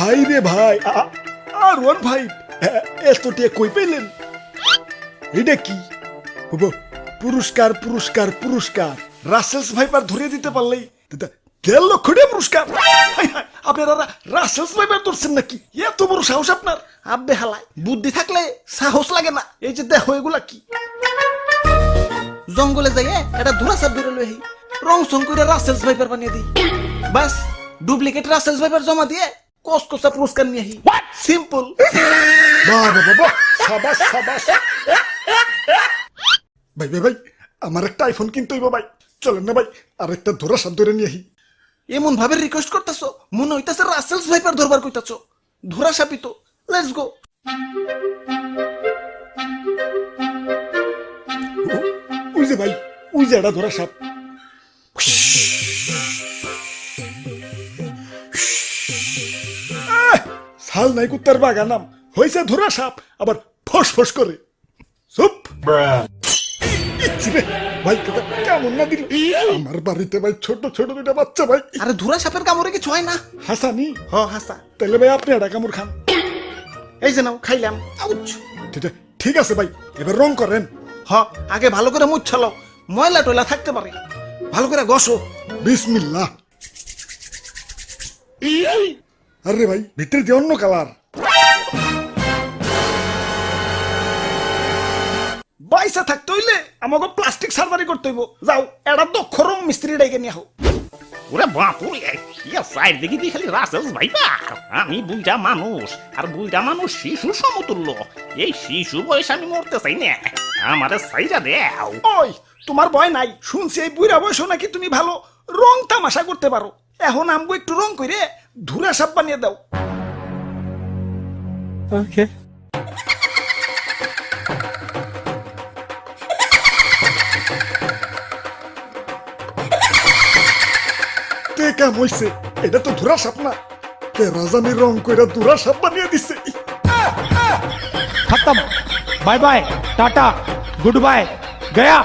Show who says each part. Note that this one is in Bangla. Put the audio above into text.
Speaker 1: ভাই রে ভাই, আর ওয়ান ভাই এতটিয়া কই পেলেন? এটা কি বাবা? পুরস্কার পুরস্কার পুরস্কার, রাসেলস ভাইপার ধরে দিতে পারলেই 1.5 লক্ষ টাকা পুরস্কার। আপনারা রাসেলস ভাইপার ধরছেন নাকি? এত বড় সাহস আপনার?
Speaker 2: আব্বে হালায়, বুদ্ধি থাকলে সাহস লাগে না। এই যে দেখো এগুলা কি, জঙ্গলে যাইয়ে এটা ধুরা সাপ ধরে লই রং সং করে রাসেলস ভাইপার বানিয়ে দিই। বাস ডুপ্লিকেট রাসেলস ভাইপার জমা দিয়ে কসকসা পুরস্কার নিয়ে আহি। সিম্পল।
Speaker 1: বাবা বাবা, সাবাস সাবাস। ভাই ভাই ভাই, আমার একটা আইফোন কিনতে হইব ভাই। চলেন না ভাই, আর একটা ধরা সাপ ধরে নিয়ে আহি।
Speaker 2: এমন ভাবে রিকোয়েস্ট করতেছো, মনে হইতাছে রাসেলস ভাইপার ধরবার কইতাছো। ধরা সাপই তো, লেটস গো।
Speaker 1: ওই যে ভাই, ওই যে একটা ধরা সাপ। সাল নাই কুত্তার বাগানাম হয়েছে ধরা সাপ, আবার ফস ফস করে। চুপ ভাই, কেমন না দিল আমার বাড়িতে ভাই, ছোট ছোট দুটা বাচ্চা ভাই।
Speaker 2: আরে ধরা সাপের কামড়ে কিছু হয় না।
Speaker 1: হাসানি?
Speaker 2: হ হাসা।
Speaker 1: তাহলে ভাই আপনি একটা কামড় খান।
Speaker 2: এই যে নাও, খাইলাম। আউচ।
Speaker 1: ঠিক আছে ভাই, এবার রং করেন।
Speaker 2: হ, আগে ভালো করে মুছালো, ময়লা টয়লা থাকতে পারে। ভালো করে ঘষো।
Speaker 1: বিসমিল্লাহ। আরে ভাই, ভিতরে যে অন্য কালার।
Speaker 2: পয়সা থাকতে হইলে আমাকে প্লাস্টিক সার্জারি করতে হইব। যাও, এটা দক্ষ রং মিস্ত্রি ডেকে নিয়ে আও।
Speaker 3: ওরে বাপুরে, সাইড দেখি তুই খালি রাসেলস ভাইপার। আমি বুইড়া মানুষ, আর বুইড়া মানুষ শিশু সমতুল্য। এই শিশু বয়স আমি মরতে চাই না, আমারে সাইডা দেও।
Speaker 2: ওই, তোমার ভয় নাই? শুনছি এই বুড়া বয়স নাকি তুমি ভালো রং তামাশা করতে পারো। এখন আমগো একটু রং করে ধুরা সাপ বানিয়ে দাও।
Speaker 4: ওকে।
Speaker 1: কাম হইছে, এটা তো ধরা সাপ না। কে রাজানি রং কইরা ধরা সাপ বানিয়ে দিছে।
Speaker 4: खत्म। Bye bye, tata, goodbye, गया।